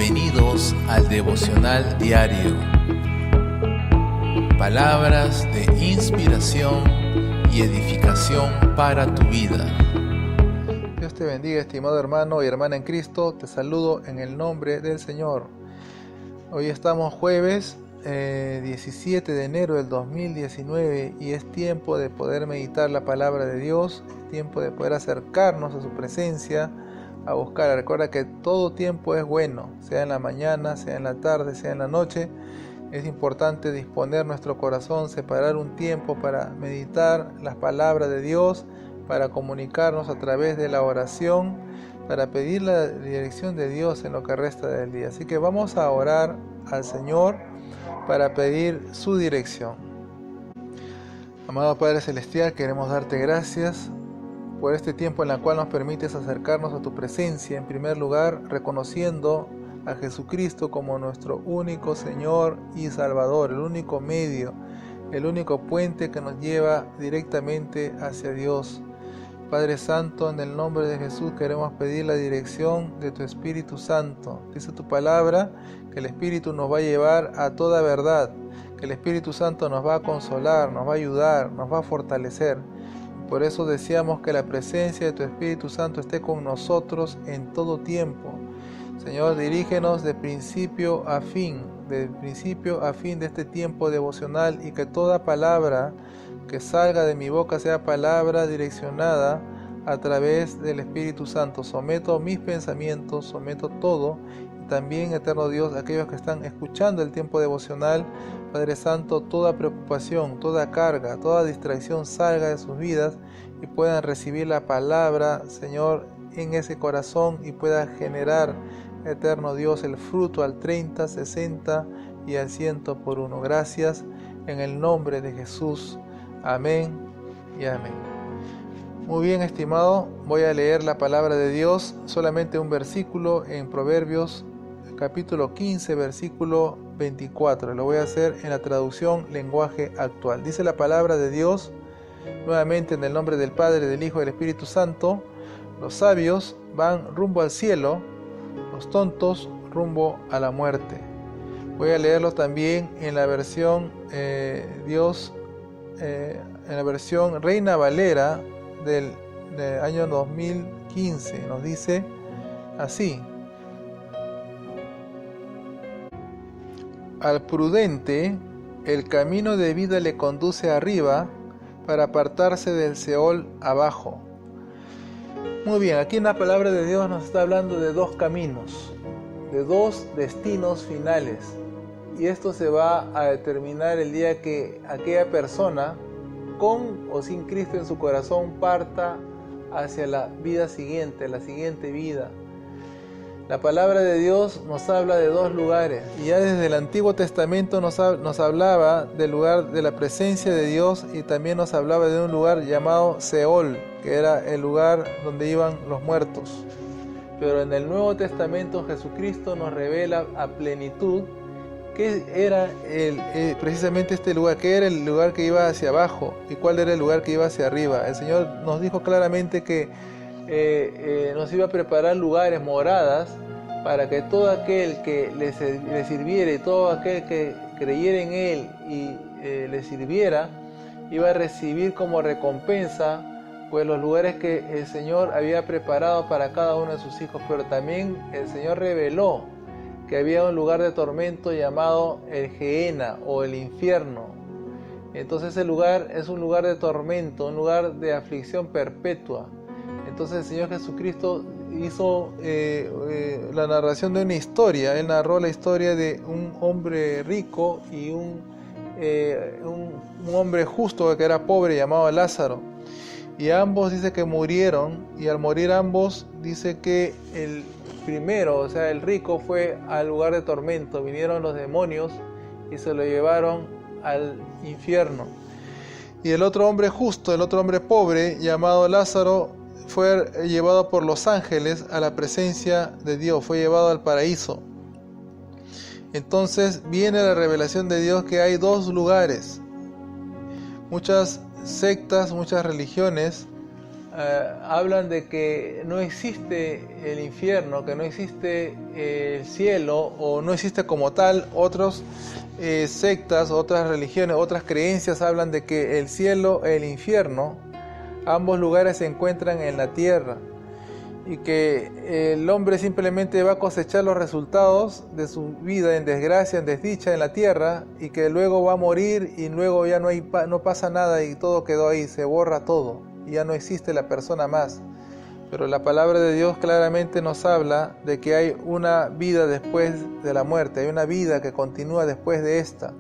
Bienvenidos al devocional diario. Palabras de inspiración y edificación para tu vida. Dios te bendiga, estimado hermano y hermana en Cristo. Te saludo en el nombre del Señor. Hoy estamos jueves 17 de enero del 2019 y es tiempo de poder meditar la palabra de Dios, es tiempo de poder acercarnos a su presencia, a buscar. Recuerda que todo tiempo es bueno, sea en la mañana, sea en la tarde, sea en la noche. Es importante disponer nuestro corazón, separar un tiempo para meditar las palabras de Dios, para comunicarnos a través de la oración, para pedir la dirección de Dios en lo que resta del día. Así que vamos a orar al Señor para pedir su dirección. Amado Padre Celestial, queremos darte gracias por este tiempo en el cual nos permites acercarnos a tu presencia, en primer lugar reconociendo a Jesucristo como nuestro único Señor y Salvador, el único medio, el único puente que nos lleva directamente hacia Dios. Padre Santo, en el nombre de Jesús queremos pedir la dirección de tu Espíritu Santo. Dice tu palabra que el Espíritu nos va a llevar a toda verdad, que el Espíritu Santo nos va a consolar, nos va a ayudar, nos va a fortalecer. Por eso deseamos que la presencia de tu Espíritu Santo esté con nosotros en todo tiempo. Señor, dirígenos de principio a fin de este tiempo devocional, y que toda palabra que salga de mi boca sea palabra direccionada a través del Espíritu Santo. Someto mis pensamientos, someto todo, y también, eterno Dios, aquellos que están escuchando el tiempo devocional, Padre Santo, toda preocupación, toda carga, toda distracción salga de sus vidas y puedan recibir la palabra, Señor, en ese corazón, y pueda generar, eterno Dios, el fruto al 30, 60 y al 100 por uno. Gracias en el nombre de Jesús. Amén y amén. Muy bien, estimado, voy a leer la palabra de Dios, solamente un versículo en Proverbios capítulo 15, versículo 24. Lo voy a hacer en la traducción lenguaje actual. Dice la palabra de Dios, nuevamente en el nombre del Padre, del Hijo y del Espíritu Santo: los sabios van rumbo al cielo, los tontos rumbo a la muerte. Voy a leerlo también en la versión en la versión Reina Valera del año 2015. Nos dice así: al prudente el camino de vida le conduce arriba, para apartarse del Seol abajo. Muy bien, aquí en la palabra de Dios nos está hablando de dos caminos, de dos destinos finales. Y esto se va a determinar el día que aquella persona, con o sin Cristo en su corazón, parta hacia la vida siguiente, la siguiente vida. La palabra de Dios nos habla de dos lugares, y ya desde el Antiguo Testamento nos hablaba del lugar de la presencia de Dios, y también nos hablaba de un lugar llamado Seol, que era el lugar donde iban los muertos. Pero en el Nuevo Testamento Jesucristo nos revela a plenitud qué era precisamente este lugar, qué era el lugar que iba hacia abajo y cuál era el lugar que iba hacia arriba. El Señor nos dijo claramente que nos iba a preparar lugares, moradas, para que todo aquel que le sirviera y todo aquel que creyera en Él y le sirviera, iba a recibir como recompensa pues los lugares que el Señor había preparado para cada uno de sus hijos. Pero también el Señor reveló que había un lugar de tormento llamado el Gehenna o el infierno. Entonces ese lugar es un lugar de tormento, un lugar de aflicción perpetua. Entonces el Señor Jesucristo hizo la narración de una historia. Él narró la historia de un hombre rico y un hombre justo que era pobre, llamado Lázaro. Y ambos dice que murieron, y al morir ambos dice que el primero, o sea el rico, fue al lugar de tormento. Vinieron los demonios y se lo llevaron al infierno. Y el otro hombre justo, el otro hombre pobre, llamado Lázaro, fue llevado por los ángeles a la presencia de Dios, fue llevado al paraíso. Entonces viene la revelación de Dios que hay dos lugares. Muchas sectas, muchas religiones hablan de que no existe el infierno, que no existe el cielo, o no existe como tal. Otros sectas, otras religiones, otras creencias hablan de que el cielo e el infierno, ambos lugares se encuentran en la tierra, y que el hombre simplemente va a cosechar los resultados de su vida en desgracia, en desdicha en la tierra, y que luego va a morir y luego ya no pasa nada y todo quedó ahí, se borra todo y ya no existe la persona más. Pero la palabra de Dios claramente nos habla de que hay una vida después de la muerte, hay una vida que continúa después de esta,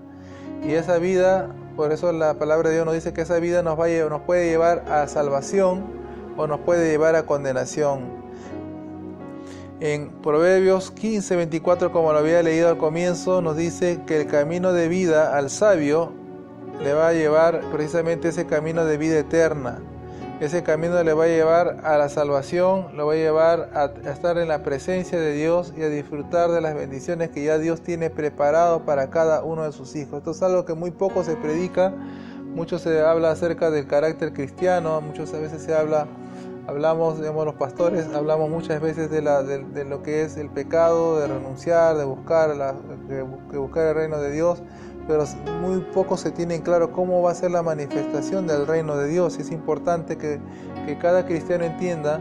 y esa vida, por eso la palabra de Dios nos dice que esa vida nos puede llevar a salvación o nos puede llevar a condenación. En Proverbios 15:24, como lo había leído al comienzo, nos dice que el camino de vida al sabio le va a llevar precisamente ese camino de vida eterna. Ese camino le va a llevar a la salvación, lo va a llevar a estar en la presencia de Dios y a disfrutar de las bendiciones que ya Dios tiene preparado para cada uno de sus hijos. Esto es algo que muy poco se predica, mucho se habla acerca del carácter cristiano, muchas veces hablamos, digamos, los pastores, hablamos muchas veces de lo que es el pecado, de renunciar, de buscar el reino de Dios, pero muy poco se tiene en claro cómo va a ser la manifestación del reino de Dios. Es importante que cada cristiano entienda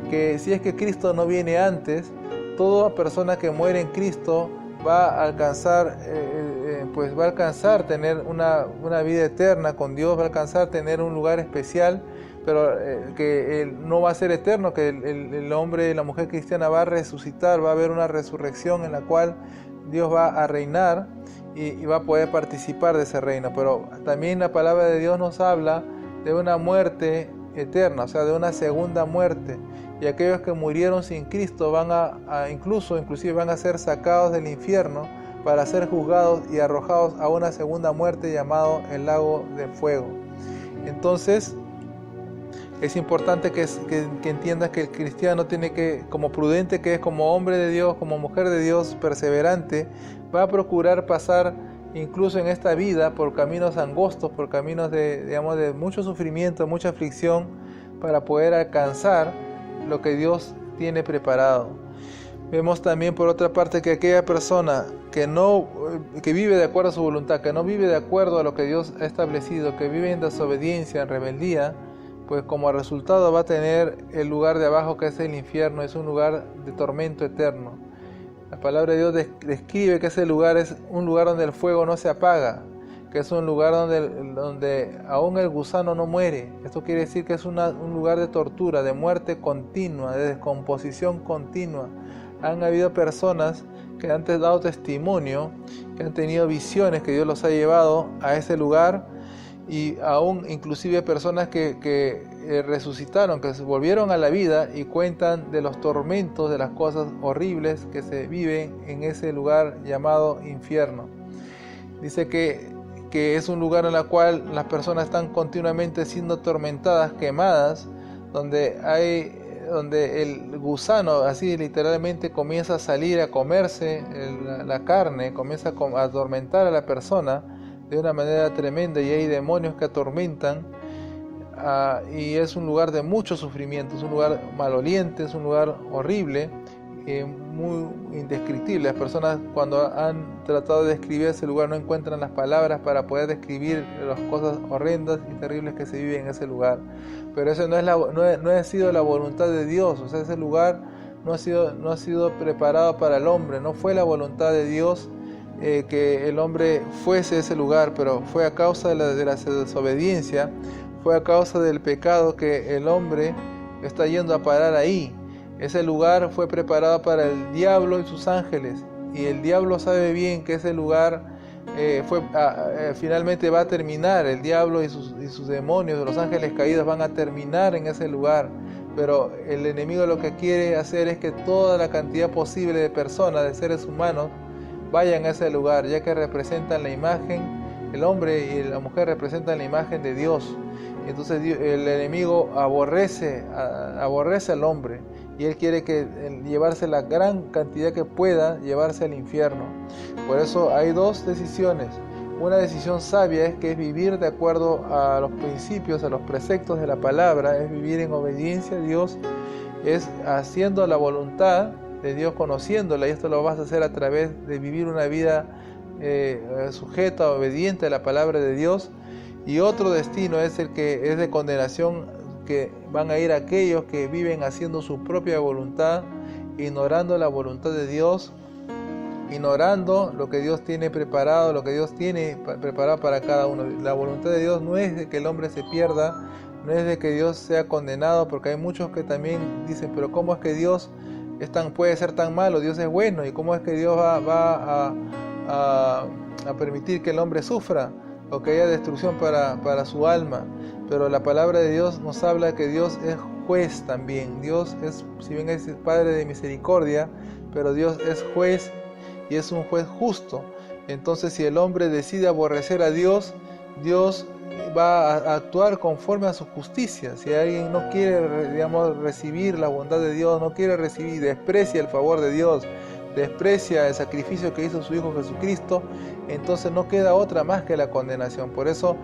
que si es que Cristo no viene antes, toda persona que muere en Cristo va a alcanzar tener una vida eterna con Dios, va a alcanzar tener un lugar especial, pero que no va a ser eterno, que el hombre y la mujer cristiana va a resucitar, va a haber una resurrección en la cual Dios va a reinar y va a poder participar de ese reino. Pero también la palabra de Dios nos habla de una muerte eterna, o sea, de una segunda muerte, y aquellos que murieron sin Cristo van inclusive van a ser sacados del infierno para ser juzgados y arrojados a una segunda muerte llamado el lago de fuego. Entonces es importante que entiendas que el cristiano tiene que, como prudente que es, como hombre de Dios, como mujer de Dios, perseverante, va a procurar pasar incluso en esta vida por caminos angostos, por caminos de mucho sufrimiento, mucha aflicción, para poder alcanzar lo que Dios tiene preparado. Vemos también por otra parte que aquella persona que vive de acuerdo a su voluntad, que no vive de acuerdo a lo que Dios ha establecido, que vive en desobediencia, en rebeldía, pues como resultado va a tener el lugar de abajo, que es el infierno, es un lugar de tormento eterno. La palabra de Dios describe que ese lugar es un lugar donde el fuego no se apaga, que es un lugar donde aún el gusano no muere. Esto quiere decir que es un lugar de tortura, de muerte continua, de descomposición continua. Han habido personas que han dado testimonio, que han tenido visiones, que Dios los ha llevado a ese lugar, y aún inclusive personas que resucitaron, que se volvieron a la vida y cuentan de los tormentos, de las cosas horribles que se viven en ese lugar llamado infierno. Dice que es un lugar en el cual las personas están continuamente siendo atormentadas, quemadas, donde el gusano así literalmente comienza a salir a comerse la carne, comienza a atormentar a la persona de una manera tremenda, y hay demonios que atormentan, y es un lugar de mucho sufrimiento, es un lugar maloliente, es un lugar horrible, muy indescriptible. Las personas, cuando han tratado de describir ese lugar, no encuentran las palabras para poder describir las cosas horrendas y terribles que se viven en ese lugar. Pero eso no ha sido la voluntad de Dios. O sea, ese lugar no ha sido preparado para el hombre. No fue la voluntad de Dios que el hombre fuese a ese lugar, pero fue a causa de la desobediencia, fue a causa del pecado que el hombre está yendo a parar ahí. Ese lugar fue preparado para el diablo y sus ángeles, y el diablo sabe bien que ese lugar finalmente va a terminar. El diablo y sus demonios, los ángeles caídos, van a terminar en ese lugar, pero el enemigo lo que quiere hacer es que toda la cantidad posible de personas, de seres humanos, vayan a ese lugar, ya que representan la imagen, el hombre y la mujer representan la imagen de Dios. Entonces el enemigo aborrece al hombre, y él quiere llevarse la gran cantidad que pueda, llevarse al infierno. Por eso hay dos decisiones: Una decisión sabia es vivir de acuerdo a los principios, a los preceptos de la palabra, es vivir en obediencia a Dios, es haciendo la voluntad de Dios, conociéndola, y esto lo vas a hacer a través de vivir una vida sujeta, obediente a la palabra de Dios. Y otro destino es el que es de condenación, que van a ir aquellos que viven haciendo su propia voluntad, ignorando la voluntad de Dios, ignorando lo que Dios tiene preparado, lo que Dios tiene preparado para cada uno. La voluntad de Dios no es de que el hombre se pierda, no es de que Dios sea condenado, porque hay muchos que también dicen, pero ¿cómo es que Dios puede ser tan malo? Dios es bueno, ¿y cómo es que Dios va a permitir que el hombre sufra o que haya destrucción para su alma? Pero la palabra de Dios nos habla que Dios es juez también. Dios es, si bien es Padre de misericordia, pero Dios es juez, y es un juez justo. Entonces, si el hombre decide aborrecer a Dios, Dios va a actuar conforme a su justicia. Si alguien no quiere, recibir la bondad de Dios, no quiere recibir, desprecia el favor de Dios, desprecia el sacrificio que hizo su Hijo Jesucristo, entonces no queda otra más que la condenación. Por eso,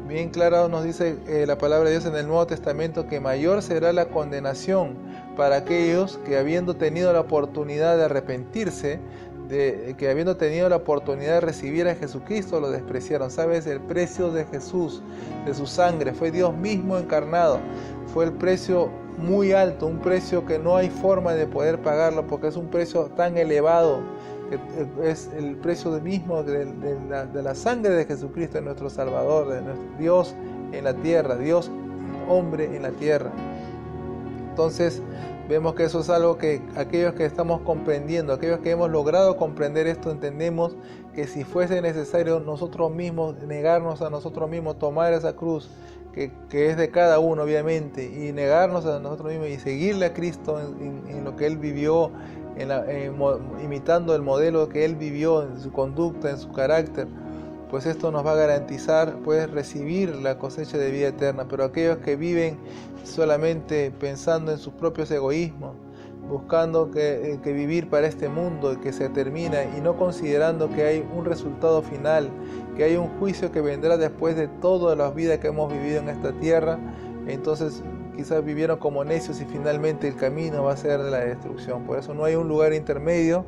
bien claro nos dice la palabra de Dios en el Nuevo Testamento, que mayor será la condenación para aquellos que, habiendo tenido la oportunidad de arrepentirse, que habiendo tenido la oportunidad de recibir a Jesucristo, lo despreciaron. ¿Sabes? El precio de Jesús, de su sangre, fue Dios mismo encarnado. Fue el precio muy alto, un precio que no hay forma de poder pagarlo, porque es un precio tan elevado, que es el precio mismo de la sangre de Jesucristo, de nuestro Salvador, de nuestro Dios en la tierra, Dios hombre en la tierra. Entonces, vemos que eso es algo que aquellos que estamos comprendiendo, aquellos que hemos logrado comprender esto, entendemos que si fuese necesario nosotros mismos, negarnos a nosotros mismos, tomar esa cruz que es de cada uno obviamente, y negarnos a nosotros mismos y seguirle a Cristo en lo que Él vivió, imitando el modelo que Él vivió en su conducta, en su carácter, pues esto nos va a garantizar recibir la cosecha de vida eterna. Pero aquellos que viven solamente pensando en sus propios egoísmos, buscando que vivir para este mundo que se termina, y no considerando que hay un resultado final, que hay un juicio que vendrá después de todas las vidas que hemos vivido en esta tierra, entonces quizás vivieron como necios y finalmente el camino va a ser de la destrucción. Por eso no hay un lugar intermedio.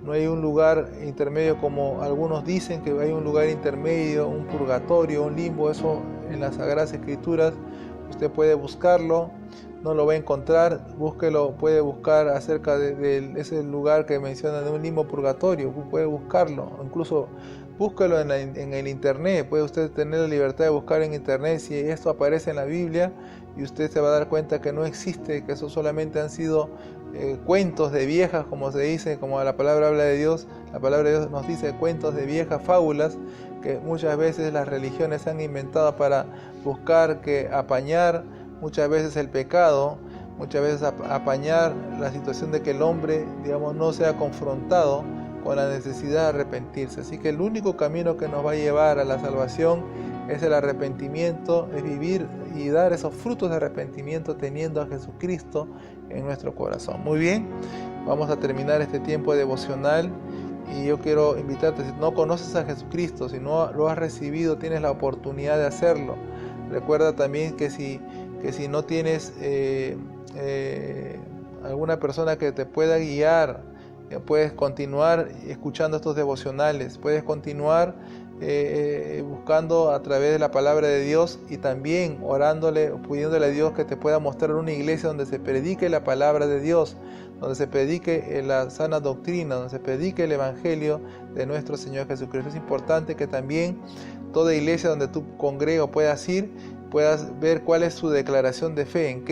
No hay un lugar intermedio como algunos dicen que hay un lugar intermedio, un purgatorio, un limbo. Eso en las Sagradas Escrituras usted puede buscarlo, no lo va a encontrar, búsquelo, puede buscar acerca de ese lugar que menciona de un limbo purgatorio, puede buscarlo, incluso búsquelo en el internet, puede usted tener la libertad de buscar en internet si esto aparece en la Biblia, y usted se va a dar cuenta que no existe, que eso solamente han sido cuentos de viejas, como se dice, como la palabra habla de Dios. La palabra de Dios nos dice cuentos de viejas, fábulas, que muchas veces las religiones han inventado para buscar apañar muchas veces el pecado, muchas veces apañar la situación de que el hombre, no sea confrontado con la necesidad de arrepentirse. Así que el único camino que nos va a llevar a la salvación es el arrepentimiento, es vivir y dar esos frutos de arrepentimiento teniendo a Jesucristo en nuestro corazón. Muy bien, vamos a terminar este tiempo devocional, y yo quiero invitarte, si no conoces a Jesucristo, si no lo has recibido, tienes la oportunidad de hacerlo. Recuerda también que si no tienes alguna persona que te pueda guiar, puedes continuar escuchando estos devocionales, puedes continuar buscando a través de la palabra de Dios, y también orándole, pidiéndole a Dios que te pueda mostrar una iglesia donde se predique la palabra de Dios, donde se predique la sana doctrina, donde se predique el evangelio de nuestro Señor Jesucristo. Es importante que también toda iglesia donde tú congregas puedas ir, puedas ver cuál es su declaración de fe,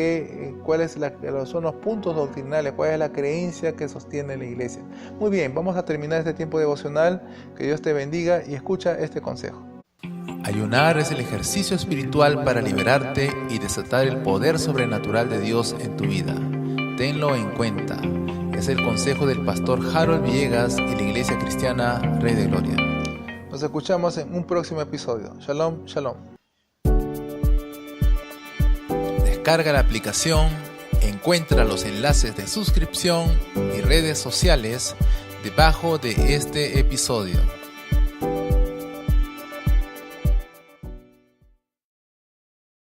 cuáles son los puntos doctrinales, cuál es la creencia que sostiene la iglesia. Muy bien, vamos a terminar este tiempo devocional. Que Dios te bendiga y escucha este consejo. Ayunar es el ejercicio espiritual para liberarte y desatar el poder sobrenatural de Dios en tu vida. Tenlo en cuenta. Es el consejo del pastor Harold Villegas y la Iglesia Cristiana Rey de Gloria. Nos escuchamos en un próximo episodio. Shalom, shalom. Descarga la aplicación, encuentra los enlaces de suscripción y redes sociales debajo de este episodio.